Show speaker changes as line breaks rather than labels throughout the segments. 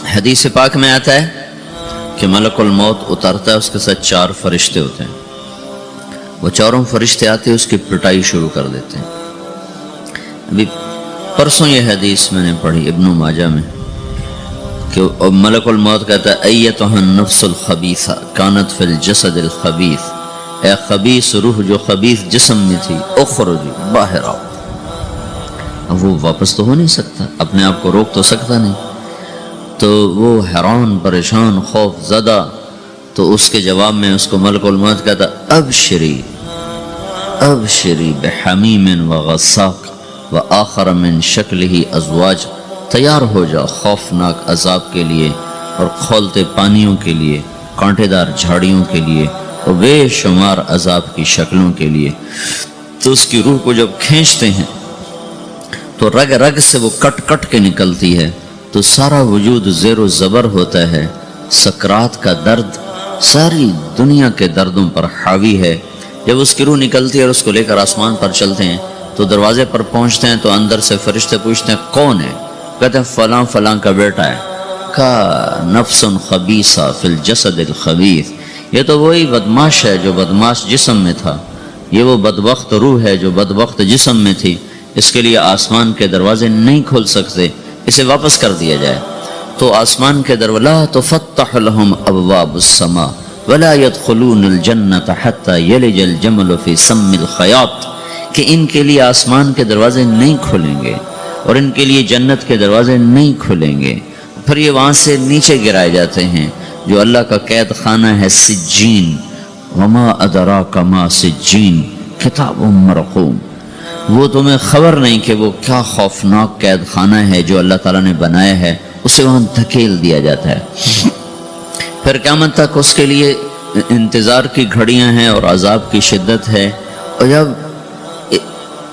حدیث پاک میں آتا ہے کہ ملک الموت اترتا ہے، اس کے ساتھ 4 فرشتے ہوتے ہیں. وہ چاروں فرشتے آتے ہیں، اس کی پٹائی شروع کر دیتے ہیں. ابھی پرسوں یہ حدیث میں نے پڑھی ابن ماجہ میں کہ ملک الموت کہتا ہے ایتھا النفس الخبیثہ کانت فی الجسد الخبیث، اے خبیث روح جو خبیث جسم میں تھی، اخرجی باہر آؤ. اب وہ واپس تو ہو نہیں سکتا، اپنے آپ کو روک تو سکتا نہیں، تو وہ حیران پریشان خوف زدہ. تو اس کے جواب میں اس کو ملک الموت کہتا ابشری ابشری بحمیم وغساق وآخر من شکلہ ازواج، تیار ہو جا خوفناک عذاب کے لیے اور کھولتے پانیوں کے لیے، کانٹے دار جھاڑیوں کے لیے اور بے شمار عذاب کی شکلوں کے لیے. تو اس کی روح کو جب کھینچتے ہیں تو رگ رگ سے وہ کٹ کٹ کے نکلتی ہے، تو سارا وجود زیر و زبر ہوتا ہے. سکرات کا درد ساری دنیا کے دردوں پر حاوی ہے. جب اس کی روح نکلتی ہے اور اس کو لے کر آسمان پر چلتے ہیں تو دروازے پر پہنچتے ہیں تو اندر سے فرشتے پوچھتے ہیں کون ہے؟ کہتے ہیں فلاں فلاں کا بیٹا ہے. کا نفس خبیثہ فی الجسد الخبیث، یہ تو وہی بدماش ہے جو بدماش جسم میں تھا، یہ وہ بدبخت روح ہے جو بدبخت جسم میں تھی. اس کے لیے آسمان کے دروازے نہیں کھل سکتے، اسے واپس کر دیا جائے. تو آسمان کے دروازے لا تفتح لهم ابواب السماء ولا يدخلون الجنة حتى يلج الجمل في سم الخياط، کہ ان کے لیے آسمان کے دروازے نہیں کھلیں گے اور ان کے لیے جنت کے دروازے نہیں کھلیں گے. پھر یہ وہاں سے نیچے گرائے جاتے ہیں جو اللہ کا قید خانہ ہے سجین. وما ادراک ما سجین کتاب مرقوم، وہ تمہیں خبر نہیں کہ وہ کیا خوفناک قید خانہ ہے جو اللہ تعالیٰ نے بنایا ہے، اسے وہاں دھکیل دیا جاتا ہے. پھر قیامت تک اس کے لیے انتظار کی گھڑیاں ہیں اور عذاب کی شدت ہے. اور جب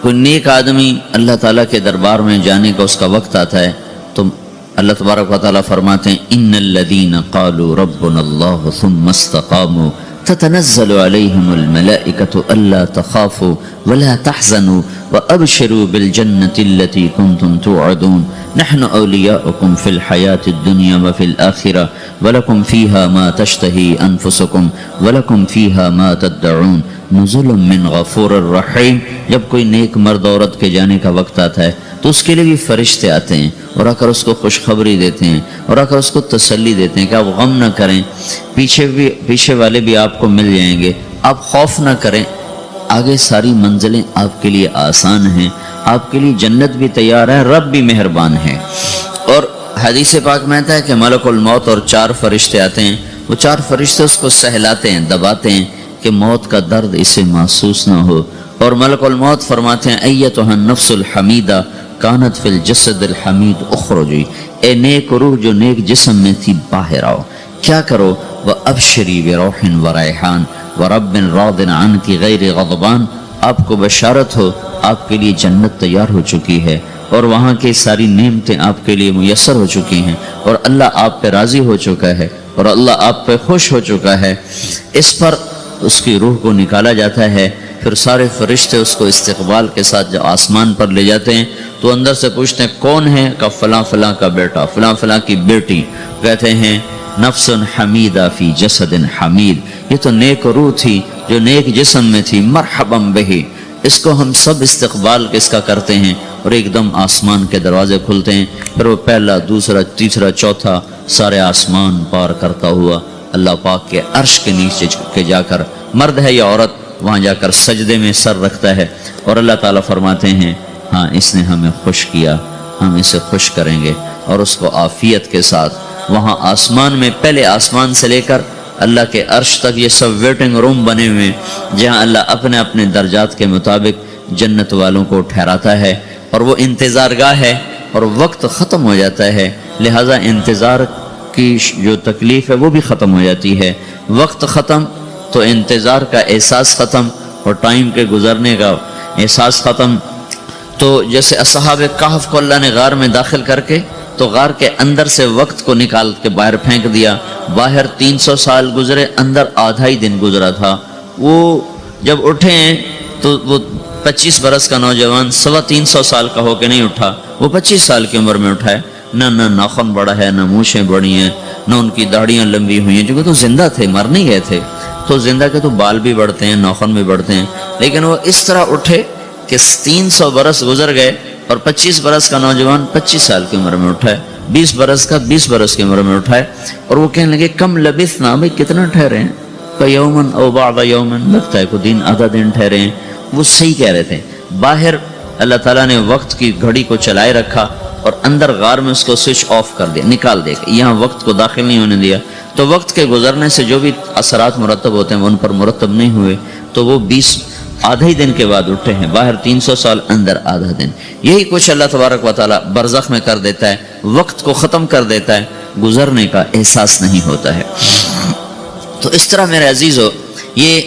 کوئی نیک آدمی اللہ تعالیٰ کے دربار میں جانے کا اس کا وقت آتا ہے تو اللہ تبارک و تعالیٰ فرماتے ہیں ان الذین قالوا ربنا اللہ ثم استقاموا تتنزل علیہم الملائکۃ الا تخافوا ولا تحزنوا وابشروا بالجنۃ التي کنتم توعدون نحن اولیاؤکم فی الحیاۃ الدنیا وفی الآخرہ ولکم فیہا ما تشتہی انفسکم ولکم فیہا ما تدعون نزل من غفور الرحیم. جب کوئی نیک مرد عورت کے جانے کا وقت آتا ہے تو اس کے لیے بھی فرشتے آتے ہیں اور آ کر اس کو خوشخبری دیتے ہیں اور آ کر اس کو تسلی دیتے ہیں کہ آپ غم نہ کریں، پیچھے والے بھی آپ کو مل جائیں گے، آپ خوف نہ کریں، آگے ساری منزلیں آپ کے لیے آسان ہیں، آپ کے لیے جنت بھی تیار ہے، رب بھی مہربان ہے. اور حدیث پاک میں آتا ہے کہ ملک الموت اور 4 فرشتے آتے ہیں، وہ 4 فرشتے اس کو سہلاتے ہیں، دباتے ہیں کہ موت کا درد اسے محسوس نہ ہو. اور ملک الموت فرماتے ہیں ایتھا النفس الحمیدہ کانت فی الجسد الحمید اخرجی، اے نیک روح جو نیک جسم میں تھی باہر آؤ. کیا کرو؟ وابشری بروح وریحان ورب راض عنک غیر غضبان، آپ کو بشارت ہو آپ کے لیے جنت تیار ہو چکی ہے اور وہاں کی ساری نعمتیں آپ کے لیے میسر ہو چکی ہیں اور اللہ آپ پہ راضی ہو چکا ہے اور اللہ آپ پہ خوش ہو چکا ہے. اس پر اس کی روح کو نکالا جاتا ہے. پھر سارے فرشتے اس کو استقبال کے ساتھ جب آسمان پر لے جاتے ہیں تو اندر سے پوچھتے ہیں کون ہے؟ کہ فلاں فلاں کا بیٹا، فلاں فلاں کی بیٹی. کہتے ہیں نفس حمیدہ فی جسد حمید، یہ تو نیک روح تھی جو نیک جسم میں تھی، مرحبا بہی. اس کو ہم سب استقبال کس کا کرتے ہیں اور ایک دم آسمان کے دروازے کھلتے ہیں. پھر وہ پہلا، دوسرا، تیسرا، چوتھا سارے آسمان پار کرتا ہوا اللہ پاک کے عرش کے نیچے کے جا کر، مرد ہے یا عورت، وہاں جا کر سجدے میں سر رکھتا ہے اور اللہ تعالیٰ فرماتے ہیں ہاں اس نے ہمیں خوش کیا، ہم اسے خوش کریں گے. اور اس کو عافیت کے ساتھ وہاں آسمان میں، پہلے آسمان سے لے کر اللہ کے عرش تک یہ سب ویٹنگ روم بنے ہوئے ہیں جہاں اللہ اپنے اپنے درجات کے مطابق جنت والوں کو ٹھہراتا ہے. اور وہ انتظار گاہ ہے اور وقت ختم ہو جاتا ہے، لہٰذا انتظار کی جو تکلیف ہے وہ بھی ختم ہو جاتی ہے. وقت ختم تو انتظار کا احساس ختم اور ٹائم کے گزرنے کا احساس ختم. تو جیسے اصحاب کہف کو اللہ نے غار میں داخل کر کے تو غار کے اندر سے وقت کو نکال کے باہر پھینک دیا. باہر 300 سال گزرے، اندر آدھا ہی دن گزرا تھا. وہ جب اٹھے ہیں تو وہ 25 برس کا نوجوان 325 سال کا ہو کے نہیں اٹھا، وہ 25 سال کی عمر میں اٹھا ہے. نہ ناخن بڑا ہے، نہ مونچھیں بڑی ہیں، نہ ان کی داڑیاں لمبی ہوئی ہیں، چونکہ تو زندہ تھے، مر نہیں گئے تھے، تو زندہ کے تو بال بھی بڑھتے ہیں، ناخن بھی بڑھتے ہیں، لیکن وہ اس طرح اٹھے کہ 300 برس گزر گئے اور 25 برس کا نوجوان 25 سال کی عمر میں اٹھا ہے، 20 برس کا 20 برس کی عمر میں اٹھا ہے، اور وہ کہنے لگے کم لبثنا، بھائی کتنا ٹھہرے ہیں، یومن او بعض یومن، لگتا ہے کوئی دن آدھا دن ٹھہرے ہیں۔ وہ صحیح کہہ رہے تھے، باہر اللہ تعالیٰ نے وقت کی گھڑی کو چلائے رکھا اور اندر غار میں اس کو سوئچ آف کر دیا، نکال دیا، یہاں وقت کو داخل نہیں ہونے دیا، تو وقت کے گزرنے سے جو بھی اثرات مرتب ہوتے ہیں وہ ان پر مرتب نہیں ہوئے، تو وہ 20 آدھے ہی دن کے بعد اٹھے ہیں، باہر 300 سال اندر آدھا دن۔ یہی کچھ اللہ تبارک و تعالیٰ برزخ میں کر دیتا ہے، وقت کو ختم کر دیتا ہے، گزرنے کا احساس نہیں ہوتا ہے۔ تو اس طرح میرے عزیزو، یہ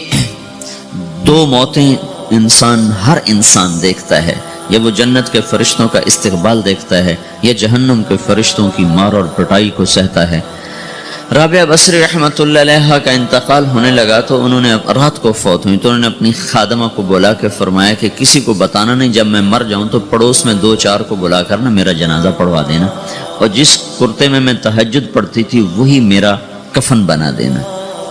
2 موتیں ہر انسان دیکھتا ہے، یا وہ جنت کے فرشتوں کا استقبال دیکھتا ہے یا جہنم کے فرشتوں کی مار اور پٹائی کو سہتا ہے۔ رابعہ بصری رحمۃ اللہ علیہ کا انتقال ہونے لگا تو انہوں نے رات کو فوت ہوئی، تو انہوں نے اپنی خادمہ کو بلا کے فرمایا کہ کسی کو بتانا نہیں، جب میں مر جاؤں تو پڑوس میں 2-4 کو بلا کر نا میرا جنازہ پڑھوا دینا، اور جس کرتے میں تہجد پڑھتی تھی وہی میرا کفن بنا دینا،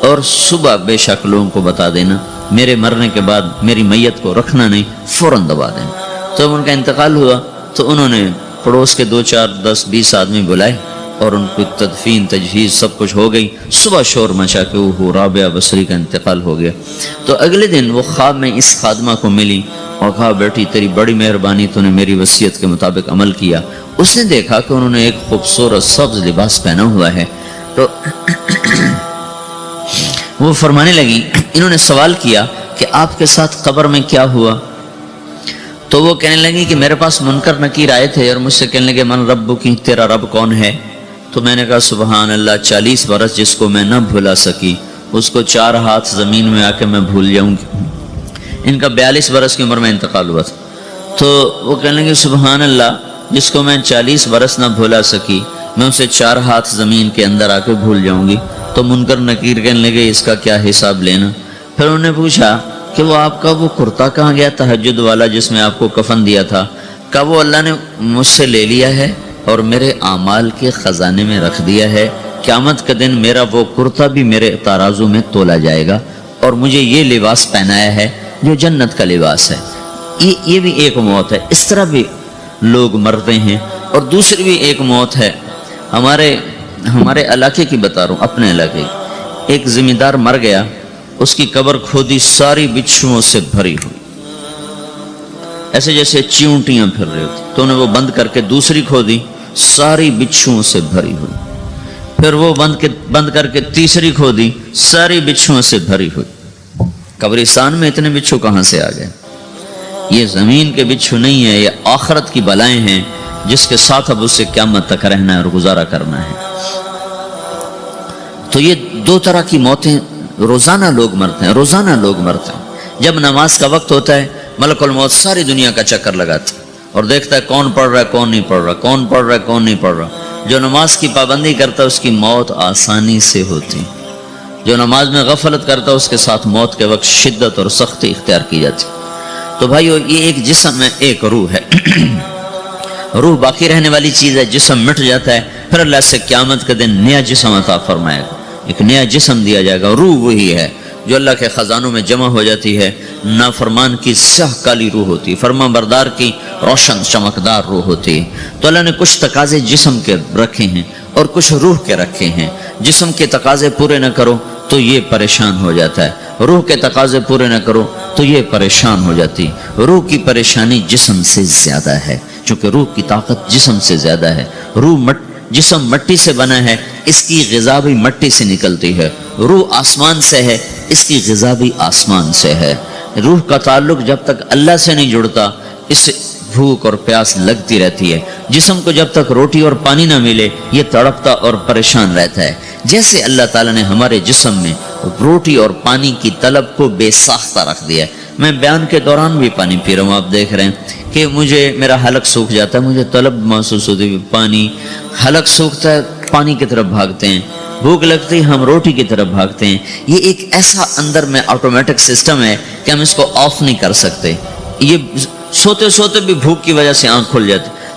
اور صبح بے شک لوگوں کو بتا دینا، میرے مرنے کے بعد میری میت کو رکھنا نہیں، فوراً دبا دینا۔ تو ان کا انتقال ہوا تو انہوں نے پڑوس کے 2-4-10-20 آدمی بلائے اور ان کو تدفین تجہیز سب کچھ ہو گئی، صبح شور مچا کہ وہ رابعہ بصری کا انتقال ہو گیا۔ تو اگلے دن وہ خواب میں اس خادمہ کو ملی اور کہا بیٹی تیری بڑی مہربانی، تو نے میری وصیت کے مطابق عمل کیا۔ اس نے دیکھا کہ انہوں نے ایک خوبصورت سبز لباس پہنا ہوا ہے، تو وہ فرمانے لگی، انہوں نے سوال کیا کہ آپ کے ساتھ قبر میں کیا ہوا؟ تو وہ کہنے لگی کہ میرے پاس منکر نکیر آئے تھے اور مجھ سے کہنے لگے من رب کی، تیرا رب کون ہے؟ تو میں نے کہا سبحان اللہ، 40 برس جس کو میں نہ بھلا سکی اس کو 4 ہاتھ زمین میں آ کے میں بھول جاؤں گی۔ ان کا 42 برس کی عمر میں انتقال ہوا تھا، تو وہ کہنے لگے سبحان اللہ، جس کو میں 40 برس نہ بھلا سکی میں اسے 4 ہاتھ زمین کے اندر آ کے بھول جاؤں گی۔ تو منکر نکیر کہنے لگے اس کا کیا حساب لینا؟ پھر انہوں نے پوچھا کہ وہ آپ کا وہ کرتا کہاں گیا تہجد والا جس میں آپ کو کفن دیا تھا؟ کہا وہ اللہ نے مجھ سے لے لیا ہے اور میرے اعمال کے خزانے میں رکھ دیا ہے، قیامت کا دن میرا وہ کرتا بھی میرے ترازو میں تولا جائے گا، اور مجھے یہ لباس پہنایا ہے جو جنت کا لباس ہے۔ یہ بھی ایک موت ہے، اس طرح بھی لوگ مرتے ہیں۔ اور دوسری بھی ایک موت ہے، ہمارے علاقے کی بتا رہا ہوں، اپنے علاقے کی۔ ایک ذمہ دار مر گیا، اس کی قبر کھودی، ساری بچھوؤں سے بھری ہوئی، ایسے جیسے چیونٹیاں پھر رہی ہوتی، تو انہیں وہ بند کر کے دوسری کھودی، ساری بچھوؤں سے بھری ہوئی، پھر وہ بند کر کے تیسری کھودی، ساری بچھوؤں سے بھری ہوئی۔ قبرستان میں اتنے بچھو کہاں سے آ گئے؟ یہ زمین کے بچھو نہیں ہے، یہ آخرت کی بلائیں ہیں جس کے ساتھ اب اسے قیامت تک رہنا ہے اور گزارا کرنا ہے۔ تو یہ 2 طرح کی موتیں روزانہ لوگ مرتے ہیں، روزانہ لوگ مرتے ہیں۔ جب نماز کا وقت ہوتا ہے ملک الموت ساری دنیا کا چکر لگاتا ہے اور دیکھتا ہے کون پڑھ رہا ہے کون نہیں پڑھ رہا، کون پڑھ رہا ہے کون نہیں پڑھ رہا۔ جو نماز کی پابندی کرتا ہے اس کی موت آسانی سے ہوتی، جو نماز میں غفلت کرتا ہے اس کے ساتھ موت کے وقت شدت اور سختی اختیار کی جاتی۔ تو بھائیو، یہ ایک جسم ہے، ایک روح ہے۔ روح باقی رہنے والی چیز ہے، جسم مٹ جاتا ہے، پھر اللہ سے قیامت کے دن نیا جسم عطا فرمائے گا، ایک نیا جسم دیا جائے گا۔ روح وہی ہے جو اللہ کے خزانوں میں جمع ہو جاتی ہے۔ نافرمان کی سیاہ کالی روح ہوتی ہے، فرما بردار کی روشن چمکدار روح ہوتی ہے۔ تو اللہ نے کچھ تقاضے جسم کے رکھے ہیں اور کچھ روح کے رکھے ہیں۔ جسم کے تقاضے پورے نہ کرو تو یہ پریشان ہو جاتا ہے، روح کے تقاضے پورے نہ کرو تو یہ پریشان ہو جاتی۔ روح کی پریشانی جسم سے زیادہ ہے، چونکہ روح کی طاقت جسم سے زیادہ ہے۔ جسم مٹی سے بنا ہے، اس کی غذا بھی مٹی سے نکلتی ہے۔ روح آسمان سے ہے، اس کی غذا بھی آسمان سے ہے۔ روح کا تعلق جب تک اللہ سے نہیں جڑتا اس بھوک اور پیاس لگتی رہتی ہے۔ جسم کو جب تک روٹی اور پانی نہ ملے یہ تڑپتا اور پریشان رہتا ہے۔ جیسے اللہ تعالیٰ نے ہمارے جسم میں روٹی اور پانی کی طلب کو بے ساختہ رکھ دیا ہے۔ میں بیان کے دوران بھی پانی پی رہا ہوں، آپ دیکھ رہے ہیں کہ میرا حلق سوکھ جاتا ہے، مجھے طلب محسوس ہوتی ہے پانی، حلق سوکھتا ہے پانی کی طرف بھاگتے ہیں، بھوک لگتی ہے ہم روٹی کی طرف بھاگتے ہیں۔ یہ ایک ایسا اندر میں آٹومیٹک سسٹم ہے کہ ہم اس کو آف نہیں کر سکتے۔ یہ سوتے سوتے بھی بھوک کی وجہ سے آنکھ کھل جاتی،